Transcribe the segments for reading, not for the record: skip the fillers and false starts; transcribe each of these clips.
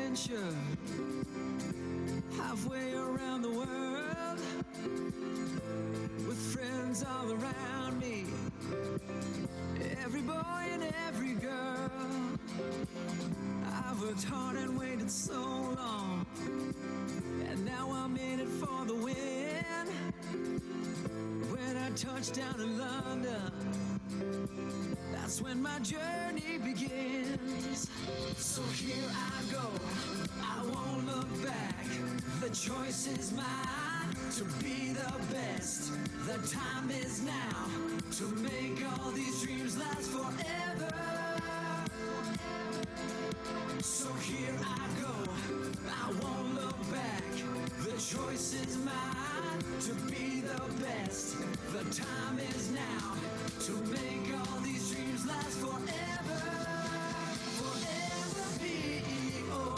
adventure halfway around the world with friends all around me, every boy and every girl. I've worked hard and waited so long, and now I'm in it for the win. When I touch down in London, that's when my journey begins. So here I go, I won't look back. The choice is mine to be the best. The time is now to make all these dreams last forever. So here I go, I won't look back. The choice is mine to be the best. The time is now to make all these dreams last forever. Forever BEO.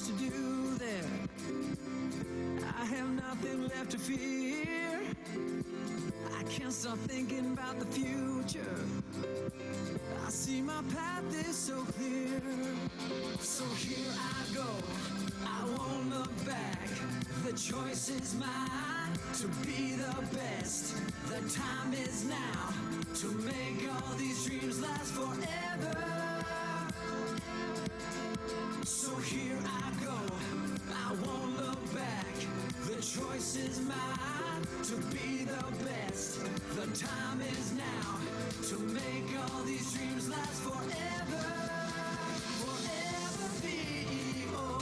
To do there, I have nothing left to fear. I can't stop thinking about the future. I see my path is so clear. So here I go, I won't look back. The choice is mine to be the best. The time is now to make all these dreams last forever. So here I go, I won't look back. The choice is mine to be the best. The time is now to make all these dreams last forever. Forever BEO.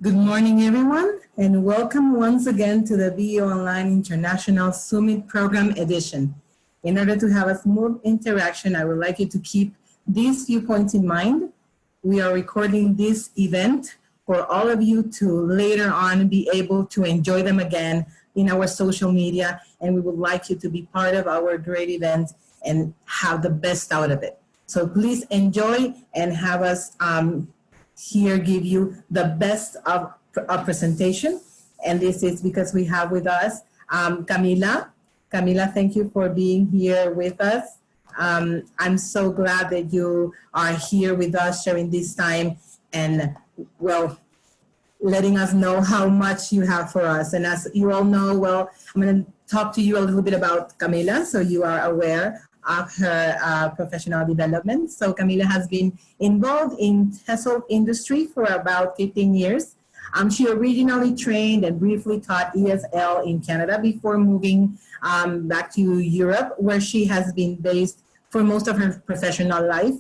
Good morning, everyone, and welcome once again to the BEOnline International Summit Program Edition. In order to have a smooth interaction, I would like you to keep these few points in mind. We are recording this event for all of you to later on be able to enjoy them again in our social media, and we would like you to be part of our great event and have the best out of it. So please enjoy and have us here give you the best of presentation. And this is because we have with us Kamila. Kamila, thank you for being here with us. I'm so glad that you are here with us sharing this time and, well, letting us know how much you have for us. And as you all know, well, I'm going to talk to you a little bit about Kamila so you are aware of her professional development. So Kamila has been involved in TESOL industry for about 15 years. She originally trained and briefly taught EFL in Canada before moving back to Europe, where she has been based for most of her professional life.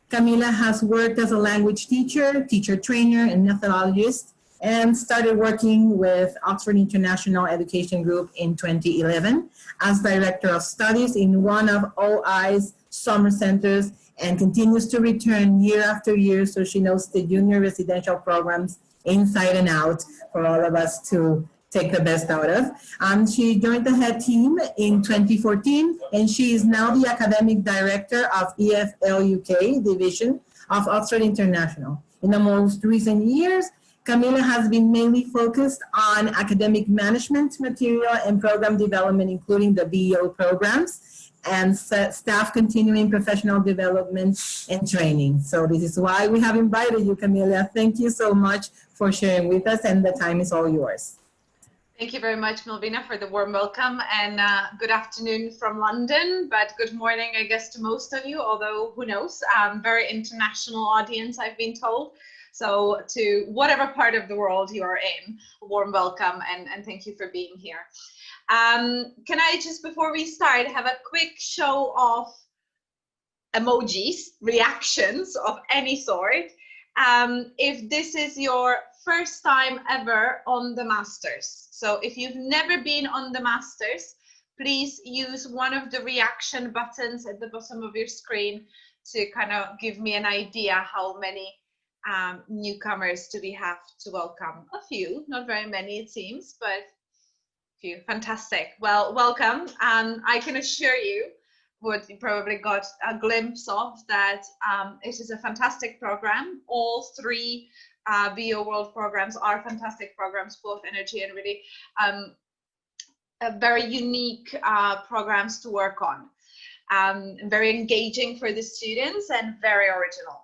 Kamila has worked as a language teacher, teacher trainer, and methodologist, and started working with Oxford International Education Group in 2011 as Director of Studies in one of OI's summer centers, and continues to return year after year, so she knows the junior residential programs inside and out for all of us to take the best out of. She joined the head team in 2014, and she is now the academic director of EFL UK division of Oxford International. In the most recent years, Kamila has been mainly focused on academic management, material, and program development, including the BEO programs, and staff continuing professional development and training. So this is why we have invited you, Kamila. Thank you so much for sharing with us, and the time is all yours. Thank you very much, Milvina, for the warm welcome, and good afternoon from London, but good morning, I guess, to most of you, although who knows, very international audience, I've been told. So to whatever part of the world you are in, a warm welcome, and thank you for being here. Can I just, before we start, have a quick show of emojis, reactions of any sort, if this is your first time ever on the Masters. So if you've never been on the Masters, please use one of the reaction buttons at the bottom of your screen to kind of give me an idea how many newcomers do we have to welcome. A few, not very many it seems, but a few. Fantastic. Well, welcome. I can assure you what you probably got a glimpse of, that it is a fantastic program. All three BEO World programs are fantastic programs, full of energy and really very unique programs to work on. Very engaging for the students and very original.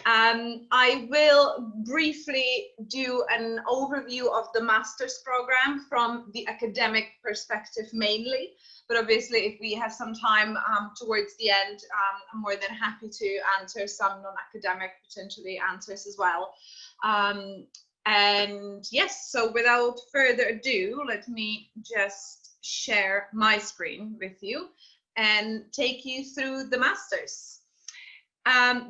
I will briefly do an overview of the Master's program from the academic perspective mainly, but obviously if we have some time towards the end, I'm more than happy to answer some non-academic potentially answers as well. And yes, so without further ado, let me just share my screen with you and take you through the Masters.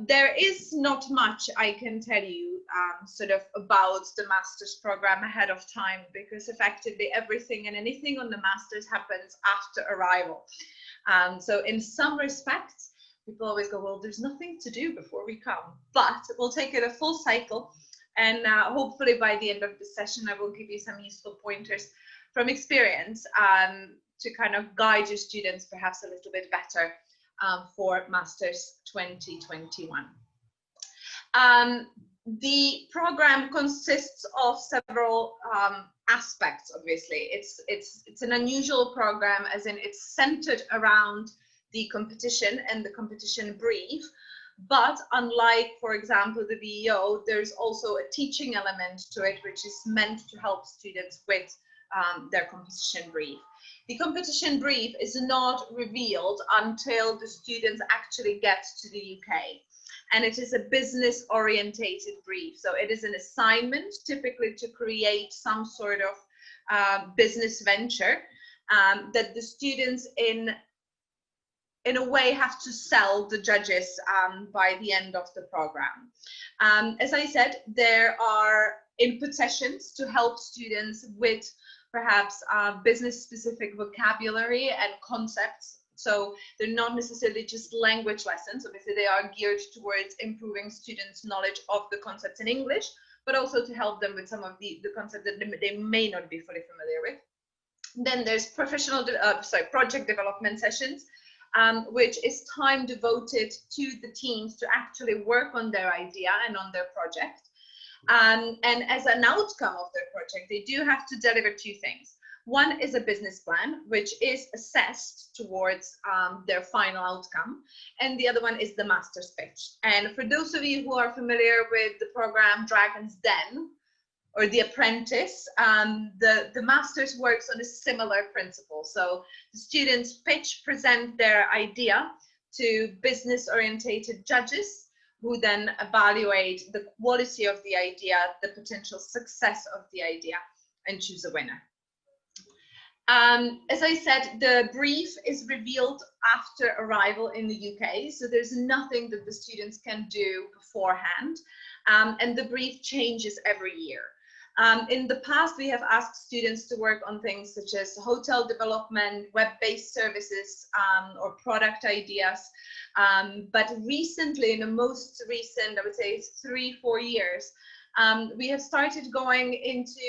There is not much I can tell you sort of about the Masters program ahead of time, because effectively everything and anything on the Masters happens after arrival. So in some respects, people always go, well, there's nothing to do before we come, but we'll take it a full cycle. And hopefully by the end of the session, I will give you some useful pointers from experience to kind of guide your students perhaps a little bit better for Masters 2021. The program consists of several aspects, obviously. It's an unusual program, as in it's centered around the competition and the competition brief. But unlike, for example, the BEO, there's also a teaching element to it, which is meant to help students with their competition brief. The competition brief is not revealed until the students actually get to the UK. And it is a business-orientated brief. So it is an assignment, typically to create some sort of business venture that the students in a way have to sell the judges by the end of the program. As I said, there are input sessions to help students with perhaps business-specific vocabulary and concepts. So they're not necessarily just language lessons. Obviously, they are geared towards improving students' knowledge of the concepts in English, but also to help them with some of the concepts that they may not be fully familiar with. Then there's project development sessions, which is time devoted to the teams to actually work on their idea and on their project. And as an outcome of their project, they do have to deliver two things. One is a business plan, which is assessed towards their final outcome. And the other one is the master's pitch. And for those of you who are familiar with the program Dragon's Den or The Apprentice, the master's works on a similar principle. So the students present their idea to business-orientated judges, who then evaluate the quality of the idea, the potential success of the idea, and choose a winner. As I said, the brief is revealed after arrival in the UK, so there's nothing that the students can do beforehand, and the brief changes every year. In the past, we have asked students to work on things such as hotel development, web-based services, or product ideas. But recently, in the most recent, I would say 3-4 years, we have started going into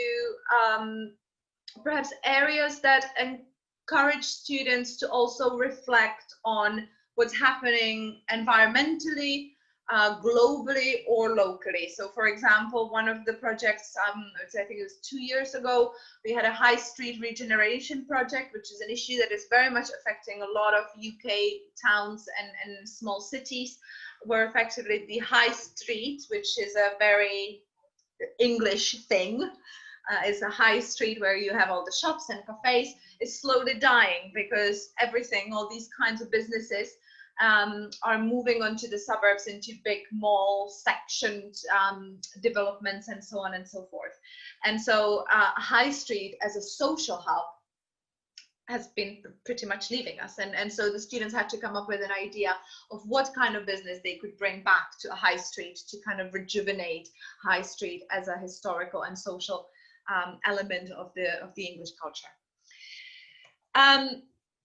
perhaps areas that encourage students to also reflect on what's happening environmentally, globally or locally. So for example, one of the projects, I think it was 2 years ago, we had a high street regeneration project, which is an issue that is very much affecting a lot of UK towns and small cities, where effectively the high street, which is a very English thing, is a high street where you have all the shops and cafes, is slowly dying because everything, all these kinds of businesses are moving onto the suburbs into big mall sectioned developments and so on and so forth. And so high street as a social hub has been pretty much leaving us. And so the students had to come up with an idea of what kind of business they could bring back to a high street to kind of rejuvenate high street as a historical and social element of the English culture.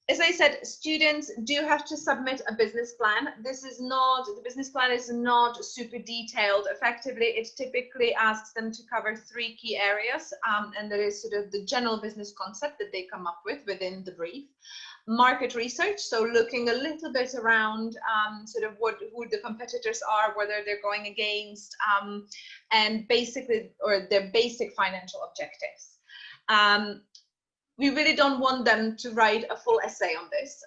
As I said, students do have to submit a business plan. The business plan is not super detailed. Effectively, it typically asks them to cover 3 key areas, and that is sort of the general business concept that they come up with within the brief. Market research, so looking a little bit around sort of who the competitors are, whether they're going against, and basically, or their basic financial objectives. We really don't want them to write a full essay on this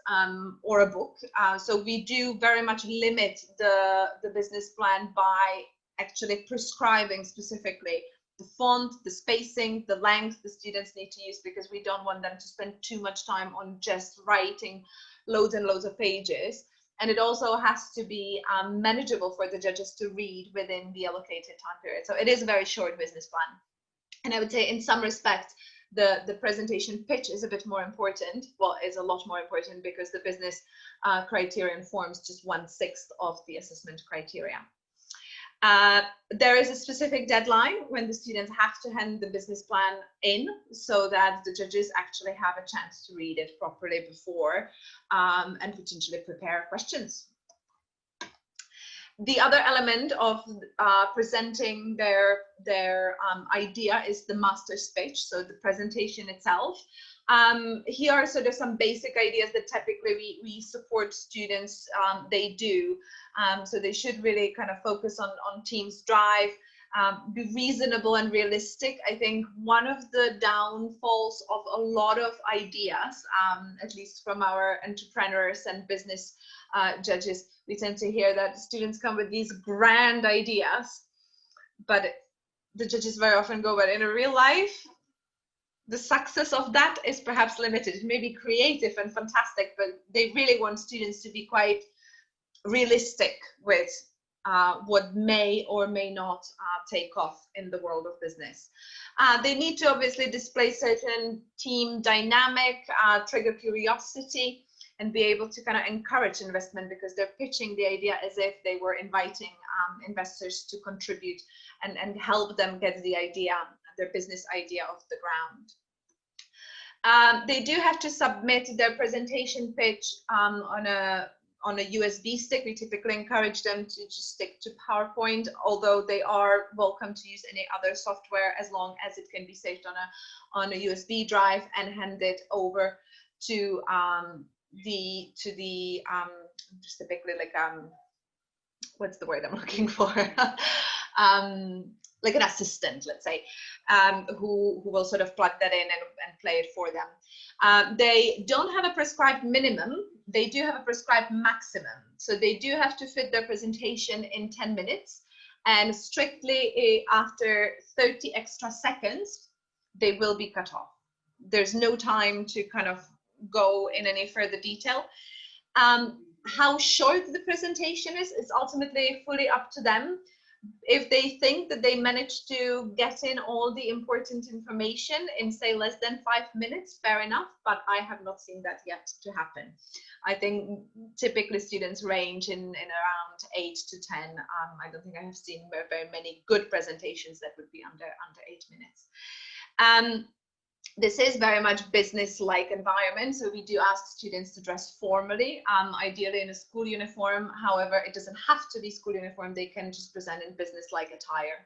or a book. So we do very much limit the business plan by actually prescribing specifically the font, the spacing, the length the students need to use, because we don't want them to spend too much time on just writing loads and loads of pages. And it also has to be manageable for the judges to read within the allocated time period. So it is a very short business plan. And I would say in some respects, the presentation pitch is a bit more important. Well, is a lot more important because the business criterion forms just 1/6 of the assessment criteria. There is a specific deadline when the students have to hand the business plan in, so that the judges actually have a chance to read it properly before and potentially prepare questions. The other element of presenting their idea is the master's pitch, so the presentation itself. Here are sort of some basic ideas that typically we support students, they do. So they should really kind of focus on team's drive, be reasonable and realistic. I think one of the downfalls of a lot of ideas, at least from our entrepreneurs and business judges, we tend to hear that students come with these grand ideas, but the judges very often go, but in real life, the success of that is perhaps limited. It may be creative and fantastic, but they really want students to be quite realistic with what may or may not take off in the world of business. They need to obviously display certain team dynamic, trigger curiosity, and be able to kind of encourage investment, because they're pitching the idea as if they were inviting investors to contribute and help them get the idea, their business idea off the ground. They do have to submit their presentation pitch on a USB stick. We typically encourage them to just stick to PowerPoint, although they are welcome to use any other software as long as it can be saved on a USB drive and handed over to just typically like what's the word I'm looking for? Like an assistant, let's say, who will sort of plug that in and play it for them. They don't have a prescribed minimum, they do have a prescribed maximum. So they do have to fit their presentation in 10 minutes, and strictly after 30 extra seconds, they will be cut off. There's no time to kind of go in any further detail. How short the presentation is ultimately fully up to them. If they think that they managed to get in all the important information in, say, less than 5 minutes, fair enough, but I have not seen that yet to happen. I think typically students range in around 8 to 10. I don't think I have seen very many good presentations that would be under 8 minutes. This is very much business-like environment, so we do ask students to dress formally, ideally in a school uniform. However, it doesn't have to be school uniform. They can just present in business-like attire.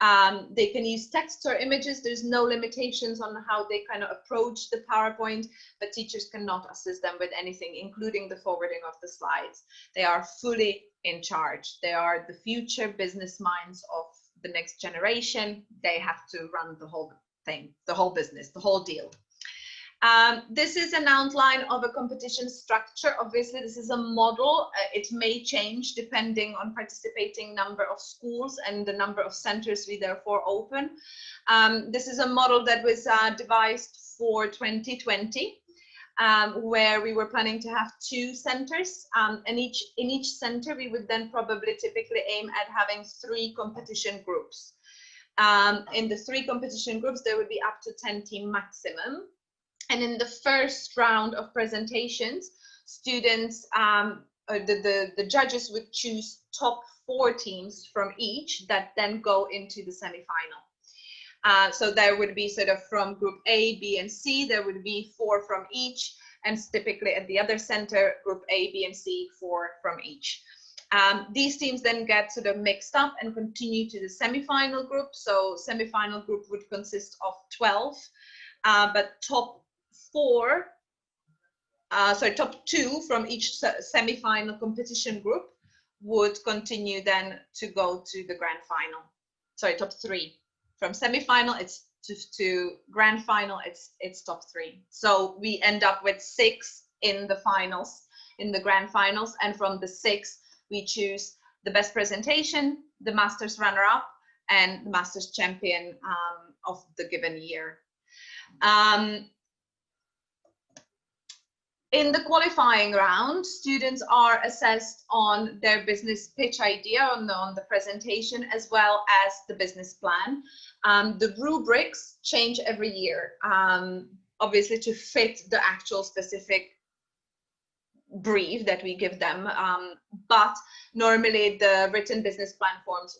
They can use text or images. There's no limitations on how they kind of approach the PowerPoint, but teachers cannot assist them with anything, including the forwarding of the slides. They are fully in charge. They are the future business minds of the next generation. They have to run the whole thing, the whole business, the whole deal. This is an outline of a competition structure. Obviously, this is a model. It may change depending on participating number of schools and the number of centers we therefore open. This is a model that was devised for 2020, where we were planning to have 2 centers, and in each center we would then probably typically aim at having 3 competition groups. In the 3 competition groups, there would be up to 10 team maximum. And in the first round of presentations, students, the judges would choose top 4 teams from each that then go into the semi-final. So there would be sort of from group A, B, and C, there would be 4 from each, and typically at the other center, group A, B, and C, 4 from each. These teams then get sort of mixed up and continue to the semi-final group. So semi-final group would consist of 12, but top 2 from each semi-final competition group would continue then to go to the grand final. Sorry, top 3. From semi-final, it's to grand final, it's top 3. So we end up with 6 in the finals, in the grand finals, and from the 6, we choose the best presentation, the Masters runner-up, and the Masters champion of the given year. In the qualifying round, students are assessed on their business pitch idea, on the presentation, as well as the business plan. The rubrics change every year, obviously to fit the actual specific brief that we give them, but normally the written business plan forms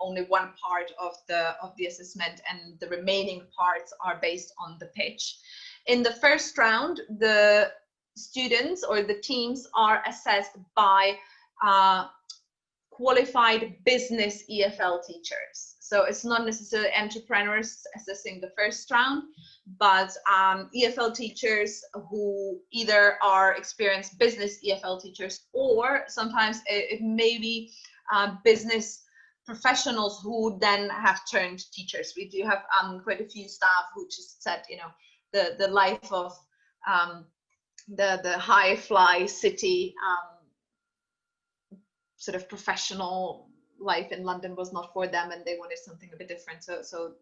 only one part of the assessment, and the remaining parts are based on the pitch. In the first round, the students or the teams are assessed by qualified business EFL teachers. So it's not necessarily entrepreneurs assessing the first round, but EFL teachers who either are experienced business EFL teachers, or sometimes it may be business professionals who then have turned teachers. We do have quite a few staff who just said, you know, the life of the high fly city sort of professional life in London was not for them, and they wanted something a bit different. So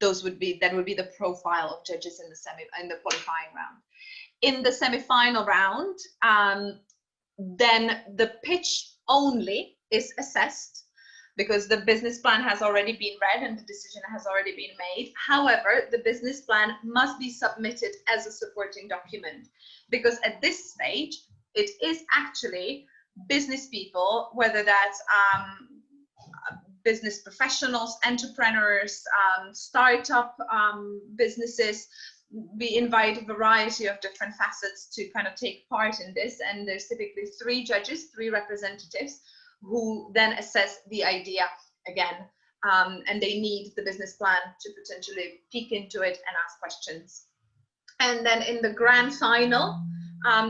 that would be the profile of judges in the qualifying round. In the semi-final round, then the pitch only is assessed, because the business plan has already been read and the decision has already been made. However, the business plan must be submitted as a supporting document, because at this stage, it is actually business people, whether that's business professionals, entrepreneurs, startup businesses. We invite a variety of different facets to kind of take part in this, and there's typically 3 judges, 3 representatives, who then assess the idea again, and they need the business plan to potentially peek into it and ask questions. And then in the grand final,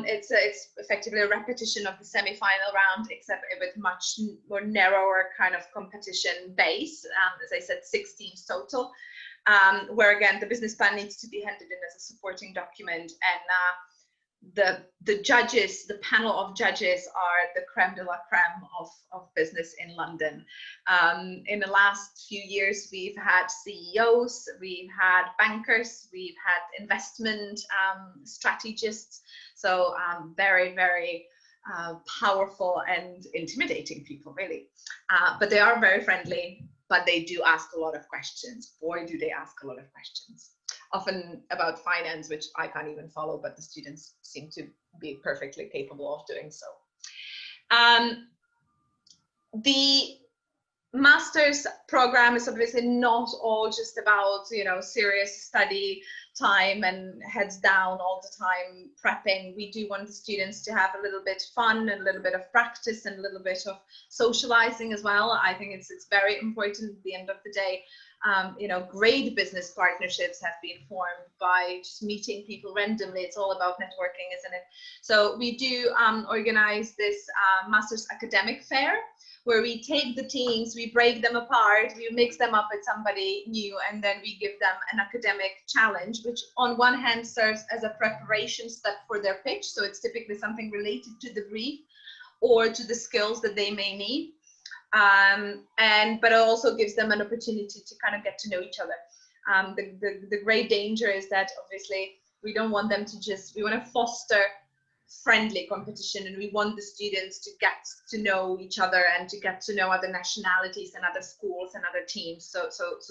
it's effectively a repetition of the semi-final round, except with much more narrower kind of competition base. As I said, 6 teams total, where again the business plan needs to be handed in as a supporting document, and the judges, the panel of judges, are the creme de la creme of business in London. In the last few years, we've had CEOs, we've had bankers, we've had investment strategists. So very, very powerful and intimidating people, really. But they are very friendly, but they do ask a lot of questions. Boy, do they ask a lot of questions. Often about finance, which I can't even follow, but the students seem to be perfectly capable of doing so. The master's program is obviously not all just about, you know, serious study time and heads down all the time prepping. We do want the students to have a little bit fun and a little bit of practice and a little bit of socializing as well. I think it's very important at the end of the day. You know, great business partnerships have been formed by just meeting people randomly. It's all about networking, isn't it? So we do organize this master's academic fair, where we take the teams, we break them apart, we mix them up with somebody new, and then we give them an academic challenge, which on one hand serves as a preparation step for their pitch. So it's typically something related to the brief or to the skills that they may need. But it also gives them an opportunity to kind of get to know each other. The great danger is that obviously we don't want them to just, we want to foster friendly competition, and we want the students to get to know each other and to get to know other nationalities and other schools and other teams. So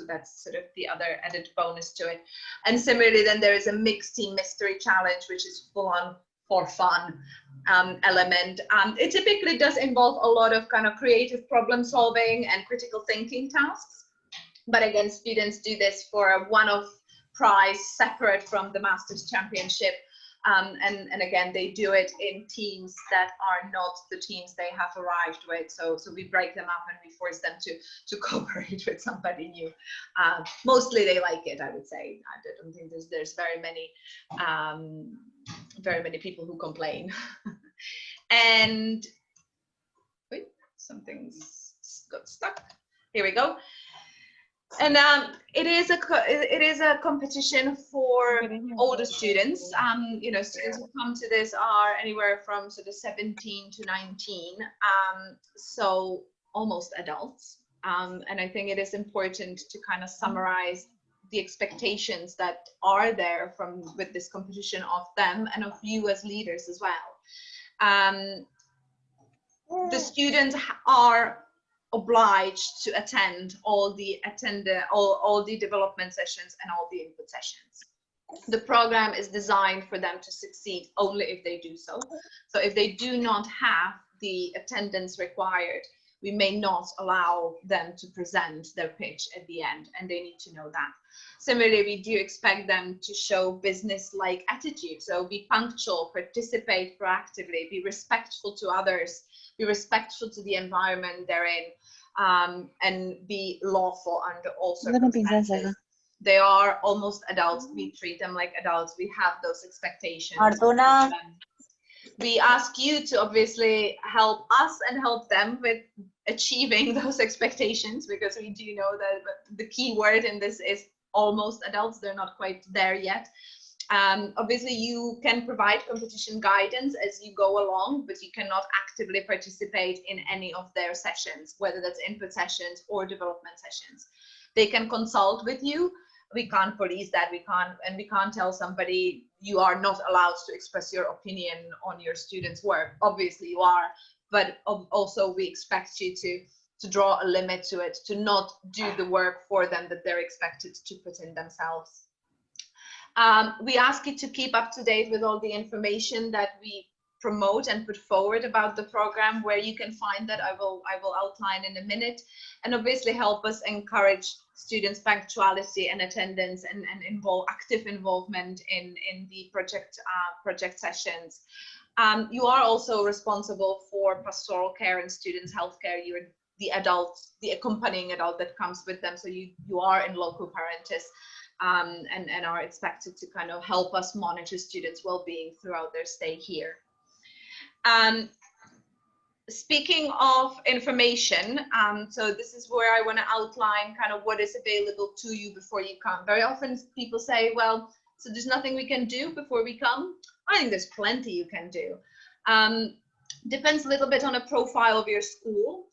that's sort of the other added bonus to it. And similarly, then there is a mixed team mystery challenge, which is full on for fun element. It typically does involve a lot of kind of creative problem solving and critical thinking tasks. But again, students do this for a one-off prize separate from the Masters Championship. And again, they do it in teams that are not the teams they have arrived with. So we break them up and we force them to cooperate with somebody new. Mostly they like it, I would say. I don't think there's very many people who complain. And wait, something's got stuck. Here we go. And it is a competition for older students. You know, students who come to this are anywhere from sort of 17 to 19, so almost adults. And I think it is important to kind of summarize the expectations that are there with this competition of them and of you as leaders as well. The students are obliged to attend all the development sessions and all the input sessions. The program is designed for them to succeed only if they do so. So if they do not have the attendance required, we may not allow them to present their pitch at the end, and they need to know that. Similarly, we do expect them to show business-like attitude. So be punctual, participate proactively, be respectful to others, be respectful to the environment they're in, and be lawful under all circumstances. They are almost adults. We treat them like adults. We have those expectations. We ask you to obviously help us and help them with achieving those expectations, because we do know that the key word in this is almost adults. They're not quite there yet. Obviously, you can provide competition guidance as you go along, but you cannot actively participate in any of their sessions, whether that's input sessions or development sessions. They can consult with you. We can't police that. We can't tell somebody you are not allowed to express your opinion on your students' work. Obviously, you are, but also we expect you to draw a limit to it, to not do the work for them that they're expected to put in themselves. We ask you to keep up to date with all the information that we promote and put forward about the program. Where you can find that, I will outline in a minute, and obviously help us encourage students' punctuality and attendance, and active involvement in the project sessions. You are also responsible for pastoral care and students' healthcare. You're the accompanying adult that comes with them, so you are in loco parentis. And are expected to kind of help us monitor students' well-being throughout their stay here. Speaking of information, so this is where I want to outline kind of what is available to you before you come. Very often people say, well, so there's nothing we can do before we come. I think there's plenty you can do. Depends a little bit on the profile of your school.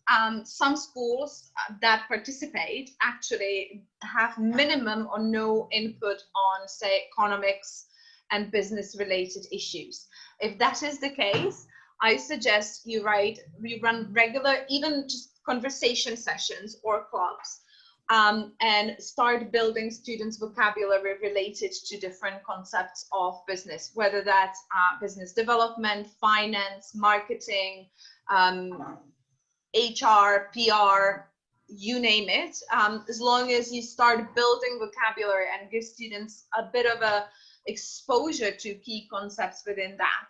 Some schools that participate actually have minimum or no input on, say, economics and business related issues. If that is the case, I suggest you run regular, even just conversation sessions or clubs, and start building students' vocabulary related to different concepts of business, whether that's business development, finance, marketing, HR, PR, you name it, as long as you start building vocabulary and give students a bit of a exposure to key concepts within that,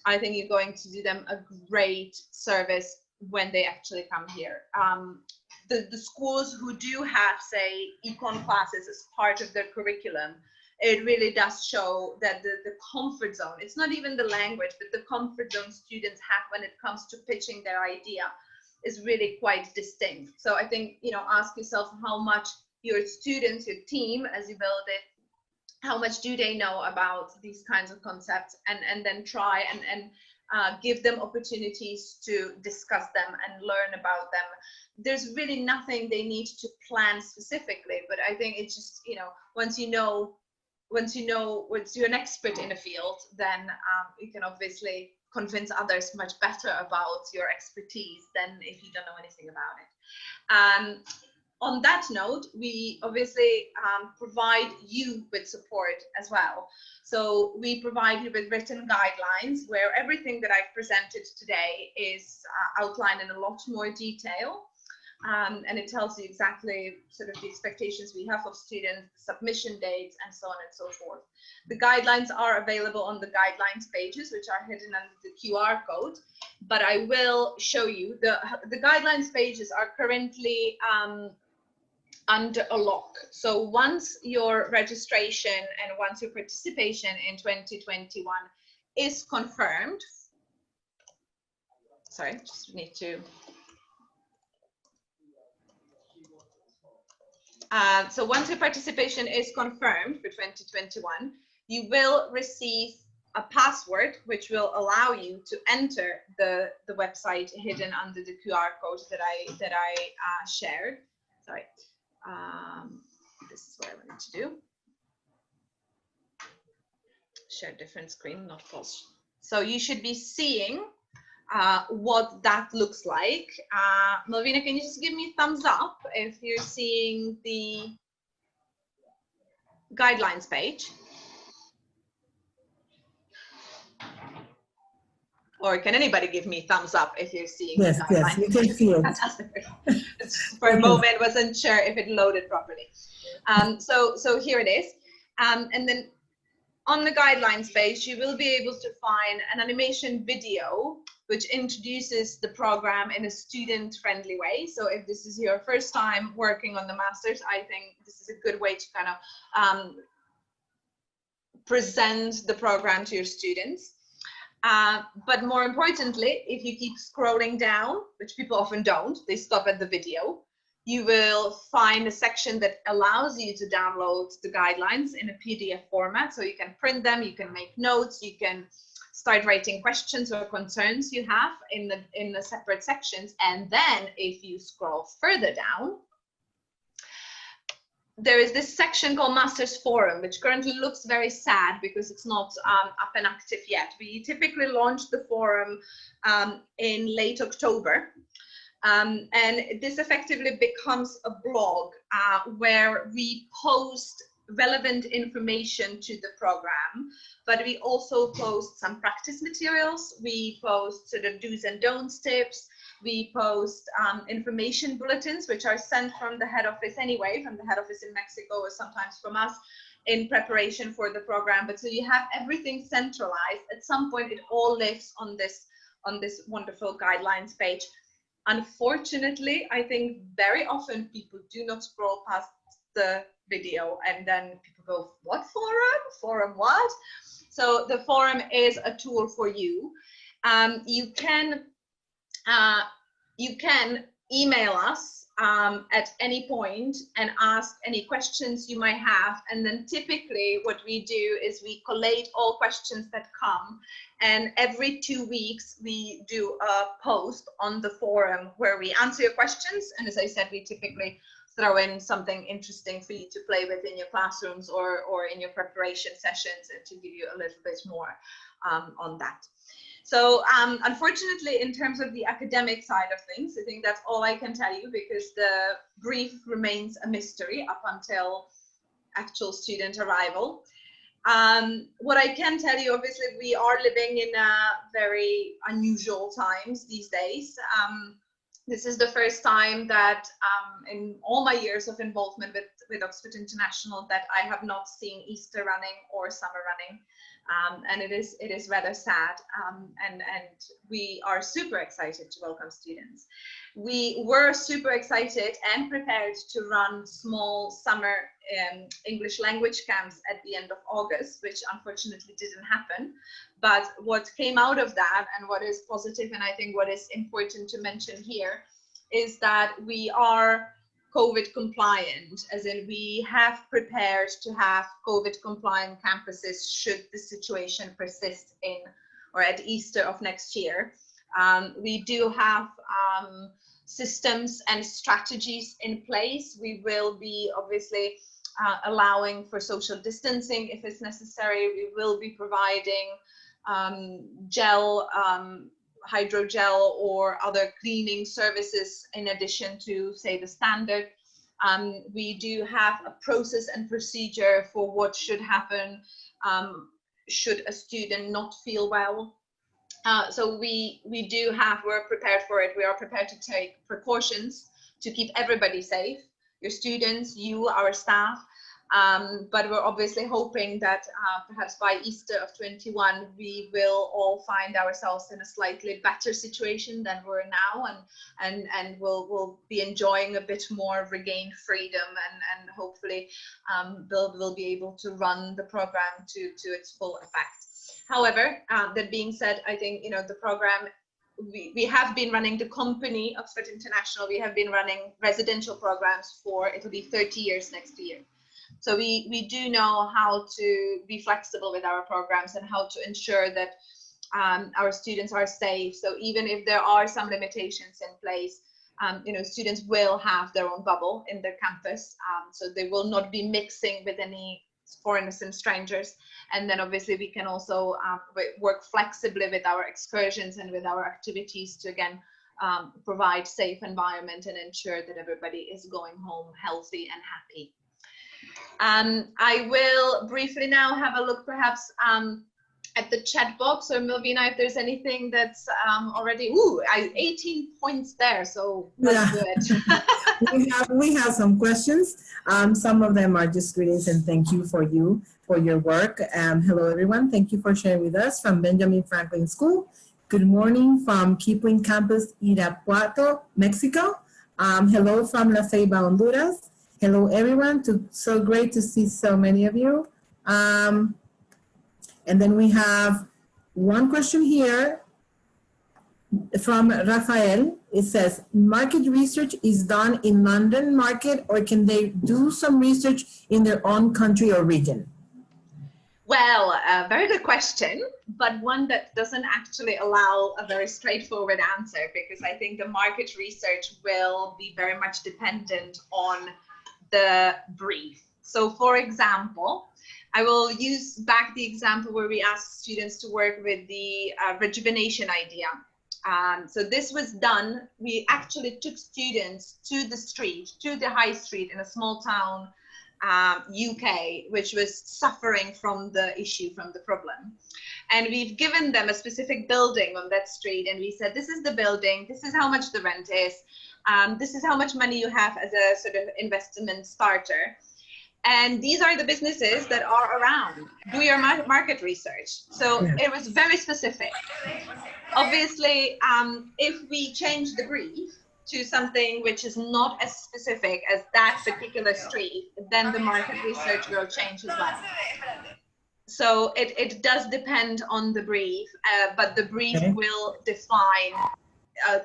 I think you're going to do them a great service when they actually come here. The schools who do have, say, econ classes as part of their curriculum, it really does show that the comfort zone, it's not even the language, but the comfort zone students have when it comes to pitching their idea is really quite distinct. So I think, you know, ask yourself how much your students, your team, as you build it, how much do they know about these kinds of concepts, and then try and give them opportunities to discuss them and learn about them. There's really nothing they need to plan specifically, but I think it's just, you know, once you're an expert in a field, then you can obviously convince others much better about your expertise than if you don't know anything about it. On that note, we obviously provide you with support as well. So we provide you with written guidelines where everything that I've presented today is outlined in a lot more detail. And it tells you exactly sort of the expectations we have of students, submission dates, and so on and so forth. The guidelines are available on the guidelines pages, which are hidden under the QR code, but I will show you the guidelines pages are currently under a lock. So once your registration and once your participation in 2021 is confirmed, sorry, just need to. So once your participation is confirmed for 2021, you will receive a password which will allow you to enter the website hidden under the QR code that I shared. Sorry, this is what I wanted to do. Share different screen, not pause. So you should be seeing what that looks like. Malvina, can you just give me a thumbs up if you're seeing the guidelines page? Or can anybody give me a thumbs up if you're seeing yes, the guidelines? Yes, you can see it. Fantastic. For a moment, wasn't sure if it loaded properly. So here it is. And then on the guidelines page, you will be able to find an animation video which introduces the program in a student-friendly way. So if this is your first time working on the Masters, I think this is a good way to kind of present the program to your students. But more importantly, if you keep scrolling down, which people often don't, they stop at the video, you will find a section that allows you to download the guidelines in a PDF format. So you can print them, you can make notes, you can start writing questions or concerns you have in the separate sections. And then if you scroll further down, there is this section called Masters Forum, which currently looks very sad because it's not up and active yet. We typically launch the forum in late October. And this effectively becomes a blog where we post relevant information to the program, but we also post some practice materials. We post sort of do's and don'ts tips. We post information bulletins, which are sent from the head office anyway, from the head office in Mexico, or sometimes from us in preparation for the program. But so you have everything centralized. At some point, it all lives on this wonderful guidelines page. Unfortunately, I think very often people do not scroll past the video and then people go, what forum? Forum what? So the forum is a tool for you. You can email us at any point and ask any questions you might have. And then typically what we do is we collate all questions that come. And every 2 weeks, we do a post on the forum where we answer your questions. And as I said, we typically throw in something interesting for you to play with in your classrooms or in your preparation sessions, and to give you a little bit more on that. So unfortunately, in terms of the academic side of things, I think that's all I can tell you, because the brief remains a mystery up until actual student arrival. What I can tell you, obviously, we are living in very unusual times these days. This is the first time that in all my years of involvement with Oxford International that I have not seen Easter running or summer running. And it is rather sad, and we are super excited to welcome students. We were super excited and prepared to run small summer English language camps at the end of August, which unfortunately didn't happen. But what came out of that, and what is positive, and I think what is important to mention here, is that we are COVID compliant, as in we have prepared to have COVID compliant campuses should the situation persist in or at Easter of next year. We do have systems and strategies in place. We will be obviously allowing for social distancing if it's necessary. We will be providing hydrogel or other cleaning services in addition to, say, the standard. We do have a process and procedure for what should happen should a student not feel well. So we're prepared for it. We are prepared to take precautions to keep everybody safe, your students, you, our staff. But we're obviously hoping that perhaps by Easter of 21, we will all find ourselves in a slightly better situation than we're now, and we'll be enjoying a bit more regained freedom, and hopefully we'll be able to run the program to its full effect. However, that being said, I think, you know, the program, we have been running, the company, Oxford International, we have been running residential programs for, it'll be 30 years next year. So we do know how to be flexible with our programs and how to ensure that our students are safe. So even if there are some limitations in place, you know, students will have their own bubble in their campus. So they will not be mixing with any foreigners and strangers. And then obviously we can also work flexibly with our excursions and with our activities to, again, provide safe environment and ensure that everybody is going home healthy and happy. I will briefly now have a look perhaps at the chat box, or Milvina, if there's anything that's already, 18 points there, so that's good. we have some questions. Some of them are just greetings and thank you for your work. Hello everyone, thank you for sharing with us from Benjamin Franklin School. Good morning from Kipling Campus, Irapuato, Mexico. Hello from La Ceiba, Honduras. Hello, everyone. So great to see so many of you. And then we have one question here from Rafael. It says, market research is done in London market, or can they do some research in their own country or region? Well, very good question, but one that doesn't actually allow a very straightforward answer, because I think the market research will be very much dependent on the brief. So for example, I will use back the example where we asked students to work with the rejuvenation idea. So this was done, we actually took students to the street, to the high street in a small town, UK, which was suffering from the issue, from the problem. And we've given them a specific building on that street, and we said, this is the building, this is how much the rent is, this is how much money you have as a sort of investment starter. And these are the businesses that are around. Do your market research. So it was very specific. Obviously, if we change the brief to something which is not as specific as that particular street, then the market research will change as well. So it does depend on the brief, but the brief will define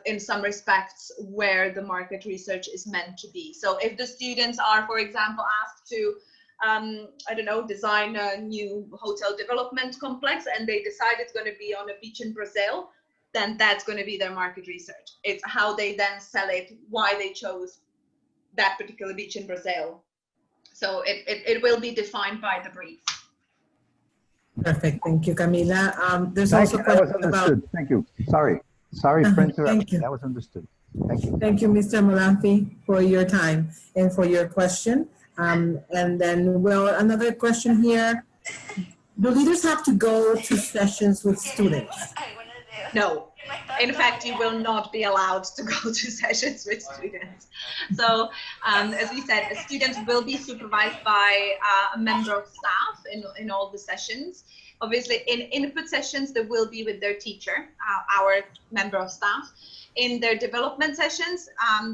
in some respects where the market research is meant to be. So if the students are, for example, asked to, I don't know, design a new hotel development complex, and they decide it's going to be on a beach in Brazil, then that's going to be their market research. It's how they then sell it, why they chose that particular beach in Brazil. So it will be defined by the brief. Perfect. Thank you, Kamila. There's Thank also you. That was understood. about... Thank you. Sorry for interrupting. That was understood. Thank you. Thank you, Mr. Molanthi, for your time and for your question. And then, well, another question here. Do leaders have to go to sessions with students? No, in fact, you will not be allowed to go to sessions with students. So, as we said, students will be supervised by a member of staff in all the sessions. Obviously, in input sessions, they will be with their teacher, our member of staff. In their development sessions,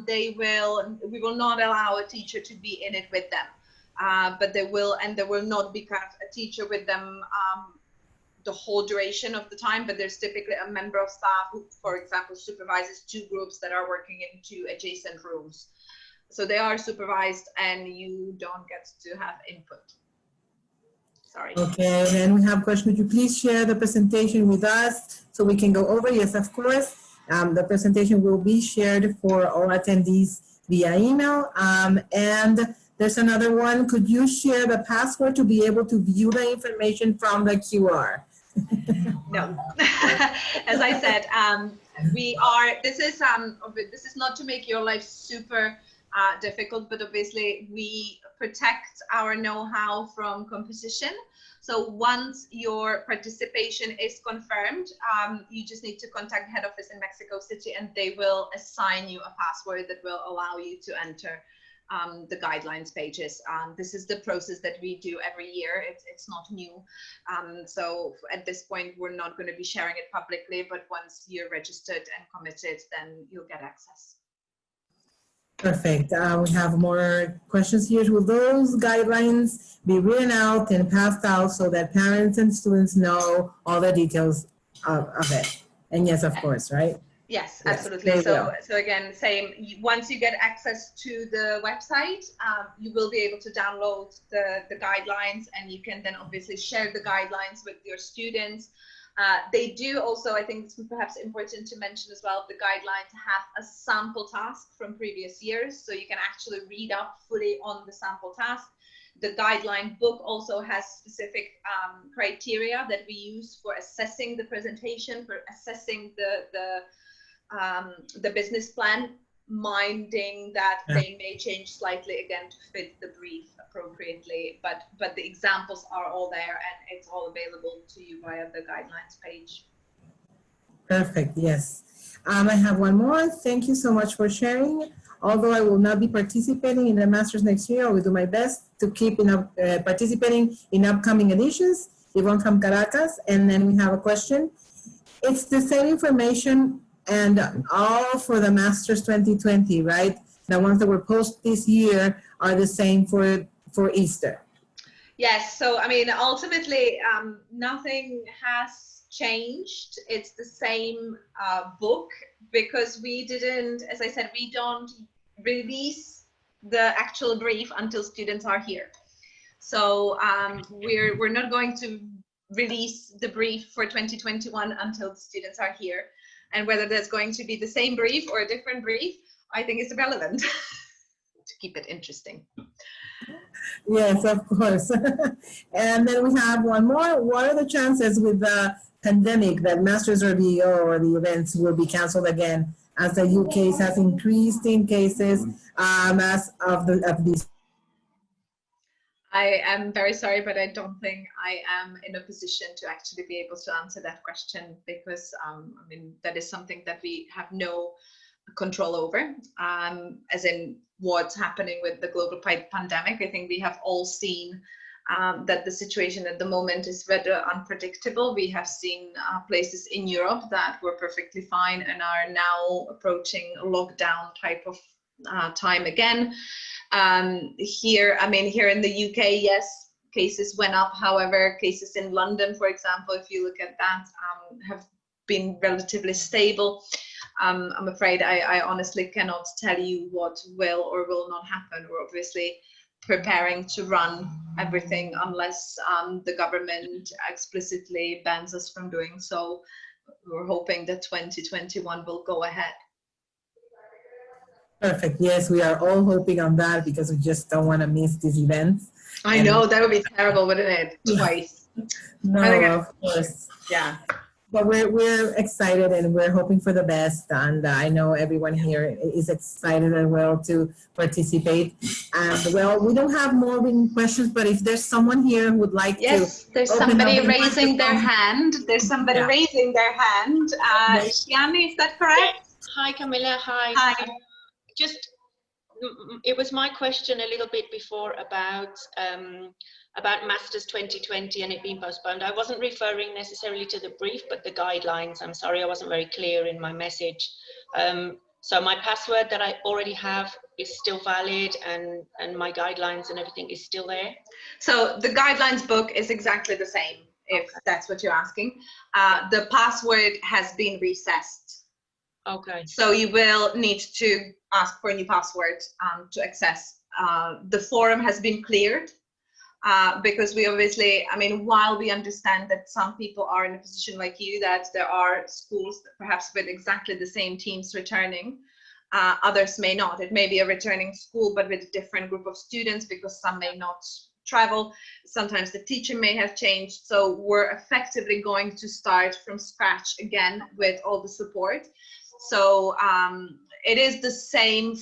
we will not allow a teacher to be in it with them, but there will not be kind of a teacher with them the whole duration of the time, but there's typically a member of staff who, for example, supervises two groups that are working in two adjacent rooms. So they are supervised and you don't get to have input. Sorry. Okay, and we have a question. Would you please share the presentation with us so we can go over? Yes, of course. The presentation will be shared for all attendees via email. And there's another one. Could you share the password to be able to view the information from the QR? No. As I said, this is not to make your life super difficult, but obviously we protect our know-how from competition. So once your participation is confirmed, you just need to contact head office in Mexico City and they will assign you a password that will allow you to enter the guidelines pages. This is the process that we do every year. It's not new. So at this point, we're not going to be sharing it publicly, but once you're registered and committed, then you'll get access. Perfect. We have more questions here. Will those guidelines be written out and passed out so that parents and students know all the details of it? And yes, of course, right? Yes, absolutely. Yes, so again, same. Once you get access to the website, you will be able to download the guidelines, and you can then obviously share the guidelines with your students. They do also, I think it's perhaps important to mention as well, the guidelines have a sample task from previous years, so you can actually read up fully on the sample task. The guideline book also has specific criteria that we use for assessing the presentation, for assessing the business plan, minding that they may change slightly again to fit the brief appropriately, but the examples are all there and it's all available to you via the guidelines page. Perfect, yes. I have one more. Thank you so much for sharing. Although I will not be participating in the Masters next year, I will do my best to keep participating in upcoming editions. Yvonne from Caracas. And then we have a question. It's the same information and all for the Masters 2020, right? The ones that were posted this year are the same for Easter. Yes, so I mean, ultimately, nothing has changed. It's the same book, because we didn't, as I said, we don't release the actual brief until students are here. So we're not going to release the brief for 2021 until the students are here. And whether there's going to be the same brief or a different brief, I think is irrelevant to keep it interesting. Yes, of course. And then we have one more. What are the chances with the pandemic that Masters or BEO or the events will be canceled again, as the UK has increased in cases as of these? I am very sorry, but I don't think I am in a position to actually be able to answer that question, because I mean, that is something that we have no control over, as in what's happening with the global pandemic. I think we have all seen that the situation at the moment is rather unpredictable. We have seen places in Europe that were perfectly fine and are now approaching a lockdown type of time again. Here in the UK, yes, cases went up. However, cases in London, for example, if you look at that, have been relatively stable. I'm afraid I honestly cannot tell you what will or will not happen. We're obviously preparing to run everything unless the government explicitly bans us from doing so. We're hoping that 2021 will go ahead. Perfect. Yes, we are all hoping on that, because we just don't want to miss these events. I know, that would be terrible, wouldn't it? Twice. No, of course. Yeah. But we're excited and we're hoping for the best. And I know everyone here is excited as well to participate. And well, we don't have more written questions, but if there's someone here who would like yes, to. there's open somebody up the raising their microphone. hand. There's somebody Yeah. raising their hand. Shiani, is that correct? Yes. Hi, Kamila. Hi. Hi. Just, it was my question a little bit before about Masters 2020 and it being postponed. I wasn't referring necessarily to the brief, but the guidelines. I'm sorry, I wasn't very clear in my message. So my password that I already have is still valid, and my guidelines and everything is still there? So the guidelines book is exactly the same, if that's what you're asking. The password has been recessed. Okay. So you will need to ask for a new password to access. The forum has been cleared because we obviously, I mean, while we understand that some people are in a position like you, that there are schools perhaps with exactly the same teams returning, others may not. It may be a returning school, but with a different group of students because some may not travel. Sometimes the teacher may have changed. So we're effectively going to start from scratch again with all the support. So it is the same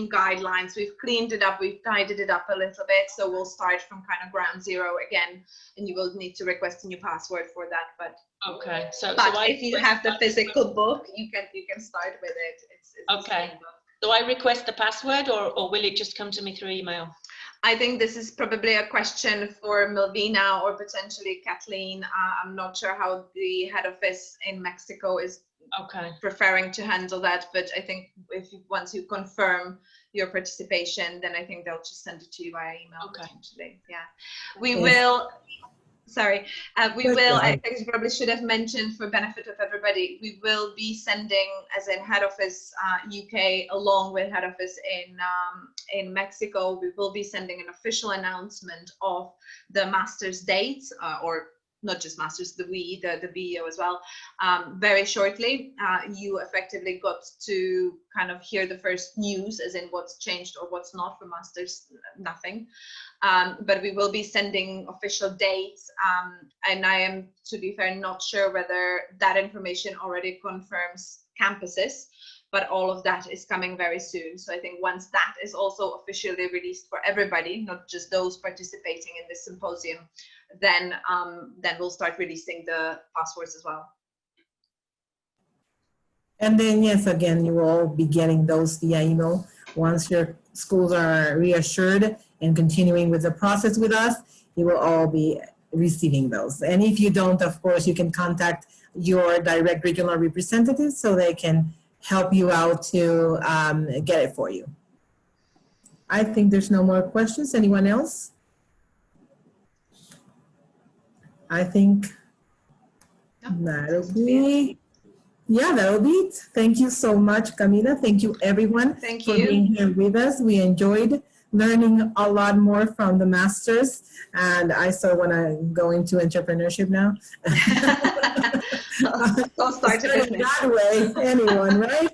guidelines. We've cleaned it up, we've tidied it up a little bit. So we'll start from kind of ground zero again, and you will need to request a new password for that. But okay, so if you have the physical book, you can start with it. It's okay. Do I request the password, or will it just come to me through email? I think this is probably a question for Milvina or potentially Kathleen. I'm not sure how the head office in Mexico is preferring to handle that, but I think once you confirm your participation, then I think they'll just send it to you via email. Potentially. Yeah, we will. Sorry, we will. I think you probably should have mentioned for benefit of everybody. We will be sending, as in head office UK, along with head office in Mexico. We will be sending an official announcement of the master's dates, or not just masters, the BEO as well. Very shortly, you effectively got to kind of hear the first news, as in what's changed or what's not for masters. Nothing. But we will be sending official dates, and I am, to be fair, not sure whether that information already confirms campuses, but all of that is coming very soon. So I think once that is also officially released for everybody, not just those participating in this symposium, then we'll start releasing the passwords as well. And then, yes, again, you will all be getting those via email once your schools are reassured and continuing with the process with us. You will all be receiving those. And if you don't, of course, you can contact your direct regional representatives so they can help you out to get it for you. I think there's no more questions. Anyone else? I think that'll be, yeah, that'll be it. Thank you so much, Kamila. Thank you, everyone, for being here with us. We enjoyed learning a lot more from the masters, and I still want to go into entrepreneurship now. I'll start a business. That way, anyone, right?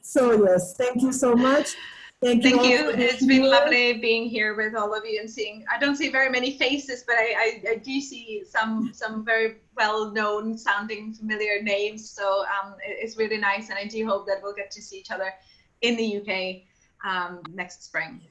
So yes, thank you so much. Thank you. It's been lovely being here with all of you and seeing. I don't see very many faces, but I do see some very well-known sounding familiar names. So it's really nice, and I do hope that we'll get to see each other in the UK next spring.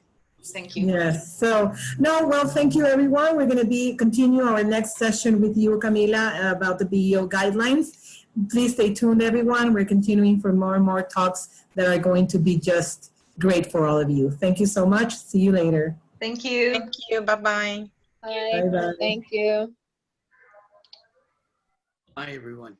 Thank you. Yes. So no, well, thank you, everyone. We're going to continue our next session with you, Kamila, about the BEO guidelines. Please stay tuned, everyone. We're continuing for more and more talks that are going to be just great for all of you. Thank you so much. See you later. Thank you. Thank you. Bye-bye. Bye-bye. Thank you. Bye, everyone.